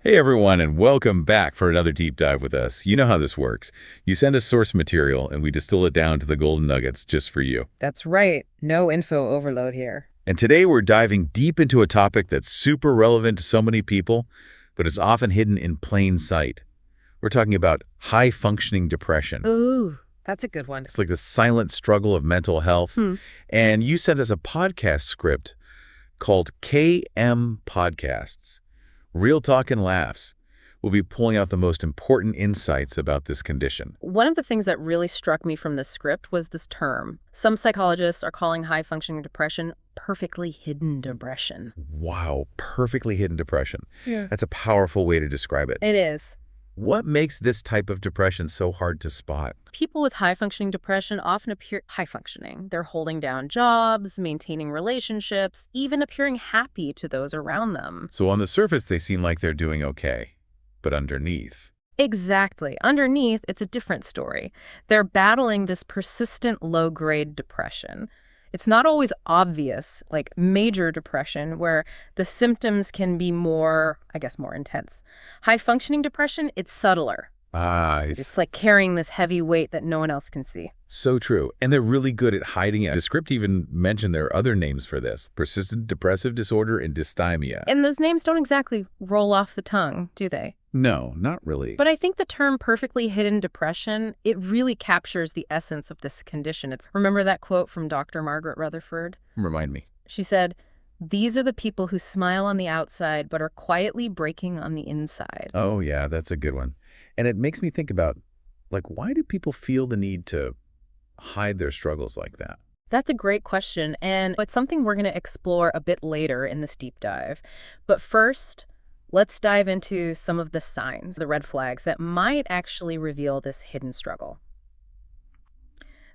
Hey everyone, and welcome back for another deep dive with us. You know how this works. You send us source material, and we distill it down to the golden nuggets just for you. That's right. No info overload here. And today we're diving deep into a topic that's super relevant to so many people, but it's often hidden in plain sight. We're talking about high-functioning depression. Ooh, that's a good one. It's like the silent struggle of mental health. And you sent us a podcast script called KM Podcasts. Real Talk and Laughs. We'll be pulling out the most important insights about this condition. One of the things that really struck me from this script was this term. Some psychologists are calling high-functioning depression perfectly hidden depression. Wow, perfectly hidden depression. Yeah. That's a powerful way to describe it. It is. What makes this type of depression so hard to spot? People with high-functioning depression often appear high-functioning. They're holding down jobs, maintaining relationships, even appearing happy to those around them. So on the surface, they seem like they're doing okay. But underneath... Exactly. Underneath, it's a different story. They're battling this persistent low-grade depression. It's not always obvious, like major depression, where the symptoms can be more intense. High-functioning depression, it's subtler. It's like carrying this heavy weight that no one else can see. So true. And they're really good at hiding it. The script even mentioned there are other names for this: persistent depressive disorder and dysthymia. And those names don't exactly roll off the tongue, do they? No, not really. But I think the term perfectly hidden depression, it really captures the essence of this condition. Remember that quote from Dr. Margaret Rutherford? Remind me. She said, "These are the people who smile on the outside but are quietly breaking on the inside." Oh, yeah, that's a good one. And it makes me think about, why do people feel the need to hide their struggles like that? That's a great question, and it's something we're going to explore a bit later in this deep dive. But first, let's dive into some of the signs, the red flags that might actually reveal this hidden struggle.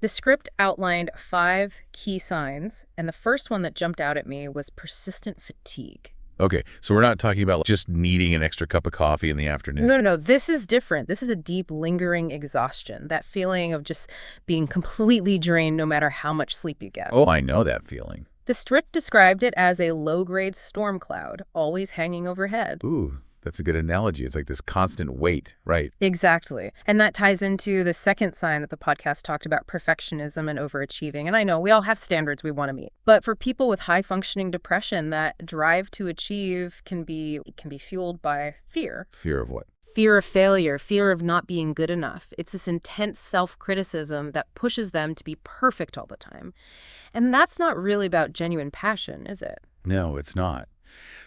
The script outlined 5 key signs, and the first one that jumped out at me was persistent fatigue. Okay, so we're not talking about just needing an extra cup of coffee in the afternoon. No. This is different. This is a deep, lingering exhaustion, that feeling of just being completely drained no matter how much sleep you get. Oh, I know that feeling. The script described it as a low-grade storm cloud, always hanging overhead. Ooh, that's a good analogy. It's like this constant weight, right? Exactly. And that ties into the second sign that the podcast talked about: perfectionism and overachieving. And I know we all have standards we want to meet. But for people with high-functioning depression, that drive to achieve can be fueled by fear. Fear of what? Fear of failure, fear of not being good enough. It's this intense self-criticism that pushes them to be perfect all the time. And that's not really about genuine passion, is it? No, it's not.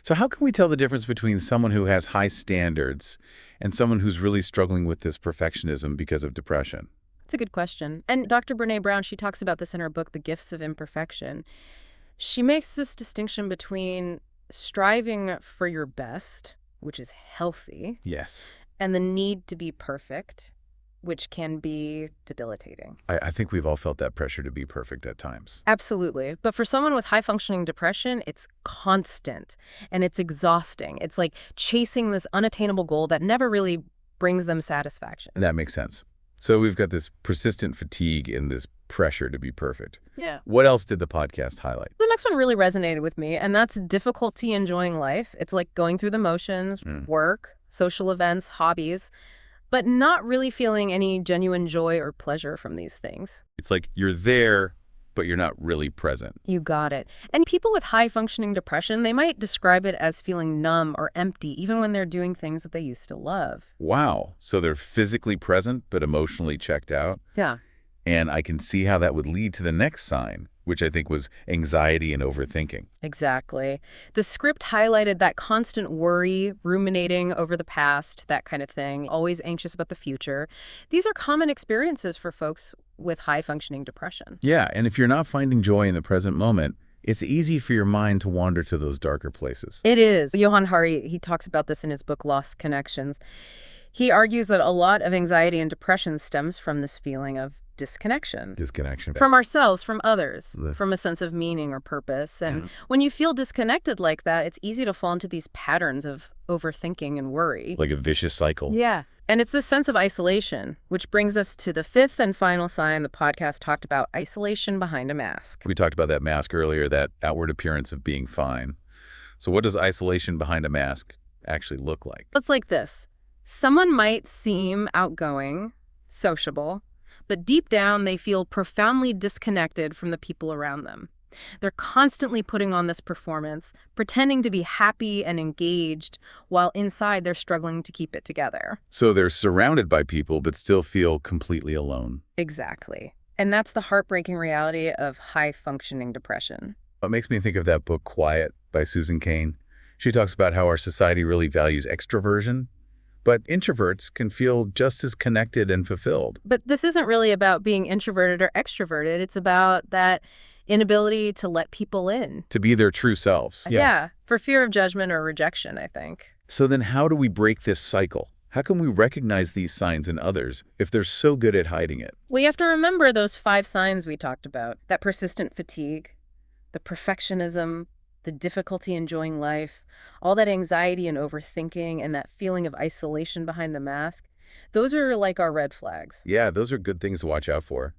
So how can we tell the difference between someone who has high standards and someone who's really struggling with this perfectionism because of depression? That's a good question. And Dr. Brené Brown, she talks about this in her book, The Gifts of Imperfection. She makes this distinction between striving for your best, which is healthy, Yes. and the need to be perfect, which can be debilitating. I think we've all felt that pressure to be perfect at times. Absolutely. But for someone with high-functioning depression, it's constant and it's exhausting. It's like chasing this unattainable goal that never really brings them satisfaction. That makes sense. So we've got this persistent fatigue and this pressure to be perfect. Yeah. What else did the podcast highlight? The next one really resonated with me, and that's difficulty enjoying life. It's like going through the motions, work, social events, hobbies, but not really feeling any genuine joy or pleasure from these things. It's like you're there, but you're not really present. You got it. And people with high-functioning depression, they might describe it as feeling numb or empty, even when they're doing things that they used to love. Wow. So they're physically present, but emotionally checked out. Yeah. And I can see how that would lead to the next sign, which I think was anxiety and overthinking. Exactly. The script highlighted that constant worry, ruminating over the past, that kind of thing, always anxious about the future. These are common experiences for folks with high-functioning depression. Yeah, and if you're not finding joy in the present moment, it's easy for your mind to wander to those darker places. It is. Johann Hari, he talks about this in his book, Lost Connections. He argues that a lot of anxiety and depression stems from this feeling of disconnection. Disconnection. From ourselves, from others, from a sense of meaning or purpose. And when you feel disconnected like that, it's easy to fall into these patterns of overthinking and worry. Like a vicious cycle. Yeah. And it's this sense of isolation, which brings us to the fifth and final sign the podcast talked about: isolation behind a mask. We talked about that mask earlier, that outward appearance of being fine. So what does isolation behind a mask actually look like? It's like this. Someone might seem outgoing, sociable, but deep down they feel profoundly disconnected from the people around them. They're constantly putting on this performance, pretending to be happy and engaged, while inside they're struggling to keep it together. So they're surrounded by people but still feel completely alone. Exactly. And that's the heartbreaking reality of high-functioning depression. It makes me think of that book, Quiet, by Susan Cain. She talks about how our society really values extroversion, but introverts can feel just as connected and fulfilled. But this isn't really about being introverted or extroverted. It's about that inability to let people in. To be their true selves. Yeah, for fear of judgment or rejection, I think. So then how do we break this cycle? How can we recognize these signs in others if they're so good at hiding it? We have to remember those 5 signs we talked about. That persistent fatigue, the perfectionism, the difficulty enjoying life, all that anxiety and overthinking, and that feeling of isolation behind the mask. Those are like our red flags. Yeah, those are good things to watch out for.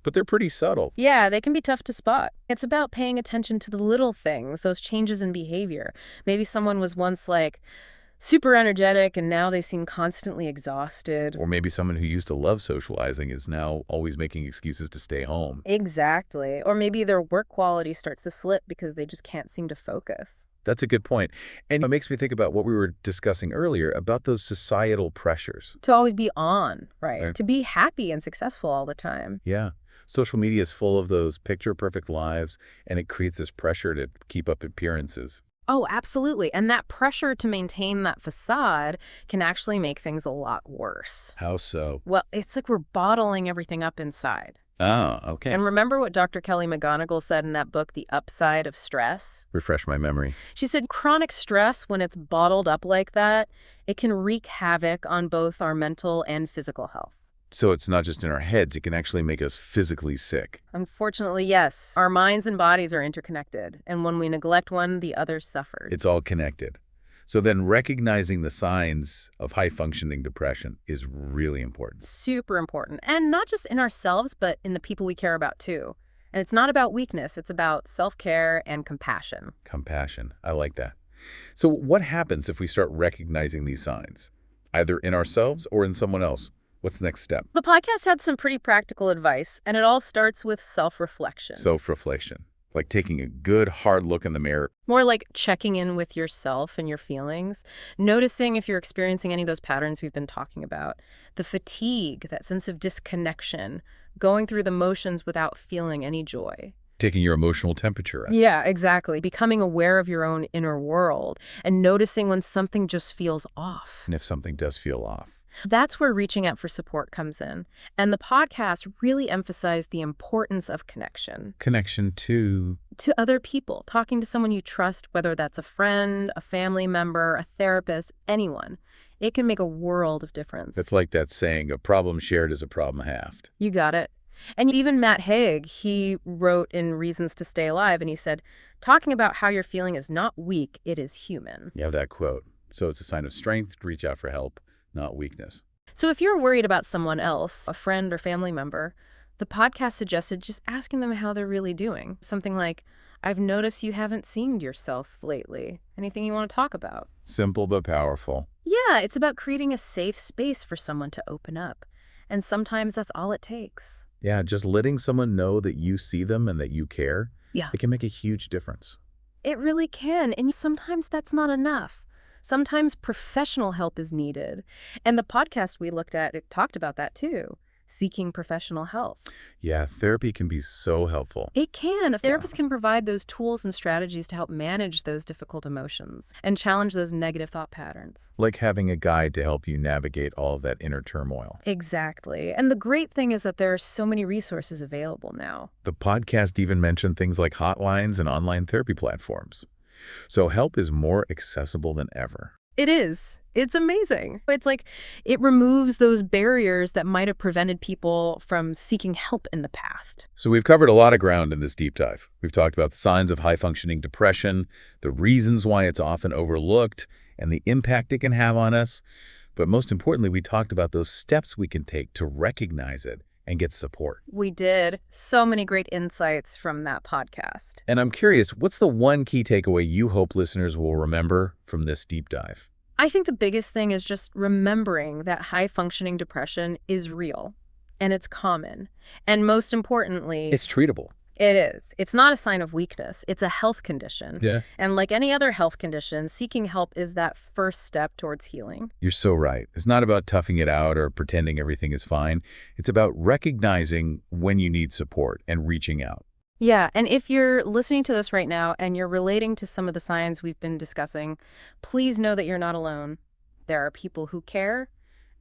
But they're pretty subtle. Yeah, they can be tough to spot. It's about paying attention to the little things, those changes in behavior. Maybe someone was once like super energetic and now they seem constantly exhausted. Or maybe someone who used to love socializing is now always making excuses to stay home. Exactly. Or maybe their work quality starts to slip because they just can't seem to focus. That's a good point. And it makes me think about what we were discussing earlier about those societal pressures. To always be on, right? Right. To be happy and successful all the time. Yeah. Social media is full of those picture-perfect lives, and it creates this pressure to keep up appearances. Oh, absolutely. And that pressure to maintain that facade can actually make things a lot worse. How so? Well, it's like we're bottling everything up inside. Oh, okay. And remember what Dr. Kelly McGonigal said in that book, The Upside of Stress? Refresh my memory. She said chronic stress, when it's bottled up like that, it can wreak havoc on both our mental and physical health. So it's not just in our heads, it can actually make us physically sick. Unfortunately, yes. Our minds and bodies are interconnected, and when we neglect one, the other suffers. It's all connected. So then recognizing the signs of high-functioning depression is really important. Super important. And not just in ourselves, but in the people we care about, too. And it's not about weakness. It's about self-care and compassion. Compassion. I like that. So what happens if we start recognizing these signs, either in ourselves or in someone else? What's the next step? The podcast had some pretty practical advice, and it all starts with self-reflection. Self-reflection. Like taking a good, hard look in the mirror. More like checking in with yourself and your feelings, noticing if you're experiencing any of those patterns we've been talking about. The fatigue, that sense of disconnection, going through the motions without feeling any joy. Taking your emotional temperature. Yeah, exactly. Becoming aware of your own inner world and noticing when something just feels off. And if something does feel off. That's where reaching out for support comes in. And the podcast really emphasized the importance of connection. Connection to other people, talking to someone you trust, whether that's a friend, a family member, a therapist, anyone. It can make a world of difference. It's like that saying, a problem shared is a problem halved. You got it. And even Matt Haig, he wrote in Reasons to Stay Alive, and he said, talking about how you're feeling is not weak, it is human. You have that quote. So it's a sign of strength to reach out for help, not weakness. So if you're worried about someone else, a friend or family member, the podcast suggested just asking them how they're really doing. Something like, I've noticed you haven't seen yourself lately. Anything you want to talk about? Simple but powerful. Yeah, it's about creating a safe space for someone to open up. And sometimes that's all it takes. Yeah, just letting someone know that you see them and that you care. Yeah. It can make a huge difference. It really can. And sometimes that's not enough. Sometimes professional help is needed. And the podcast we looked at, it talked about that too. Seeking professional help. Yeah, therapy can be so helpful. It can. A therapist can provide those tools and strategies to help manage those difficult emotions and challenge those negative thought patterns. Like having a guide to help you navigate all of that inner turmoil. Exactly. And the great thing is that there are so many resources available now. The podcast even mentioned things like hotlines and online therapy platforms. So help is more accessible than ever. It is. It's amazing. It's like it removes those barriers that might have prevented people from seeking help in the past. So we've covered a lot of ground in this deep dive. We've talked about the signs of high-functioning depression, the reasons why it's often overlooked, and the impact it can have on us. But most importantly, we talked about those steps we can take to recognize it and get support. We did. So many great insights from that podcast. And I'm curious, what's the one key takeaway you hope listeners will remember from this deep dive? I think the biggest thing is just remembering that high-functioning depression is real, and it's common. And most importantly, It's treatable. it is. It's not a sign of weakness. It's a health condition. Yeah. And like any other health condition, seeking help is that first step towards healing. You're so right. It's not about toughing it out or pretending everything is fine. It's about recognizing when you need support and reaching out. Yeah, and if you're listening to this right now and you're relating to some of the signs we've been discussing, please know that you're not alone. There are people who care,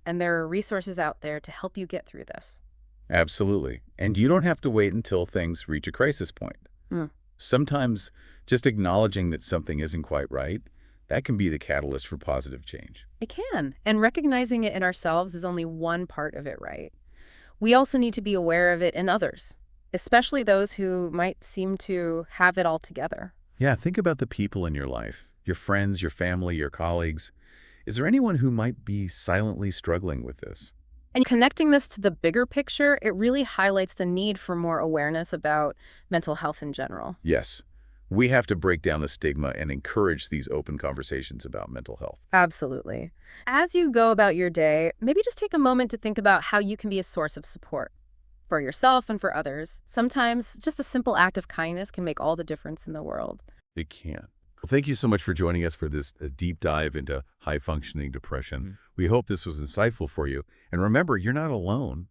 and there are resources out there to help you get through this. Absolutely. And you don't have to wait until things reach a crisis point. Mm. Sometimes just acknowledging that something isn't quite right, that can be the catalyst for positive change. It can, and recognizing it in ourselves is only one part of it, right? We also need to be aware of it in others, especially those who might seem to have it all together. Yeah, think about the people in your life, your friends, your family, your colleagues. Is there anyone who might be silently struggling with this? And connecting this to the bigger picture, it really highlights the need for more awareness about mental health in general. Yes, we have to break down the stigma and encourage these open conversations about mental health. Absolutely. As you go about your day, maybe just take a moment to think about how you can be a source of support for yourself and for others. Sometimes just a simple act of kindness can make all the difference in the world. It can. Well, thank you so much for joining us for this deep dive into high-functioning depression. We hope this was insightful for you. And remember, you're not alone.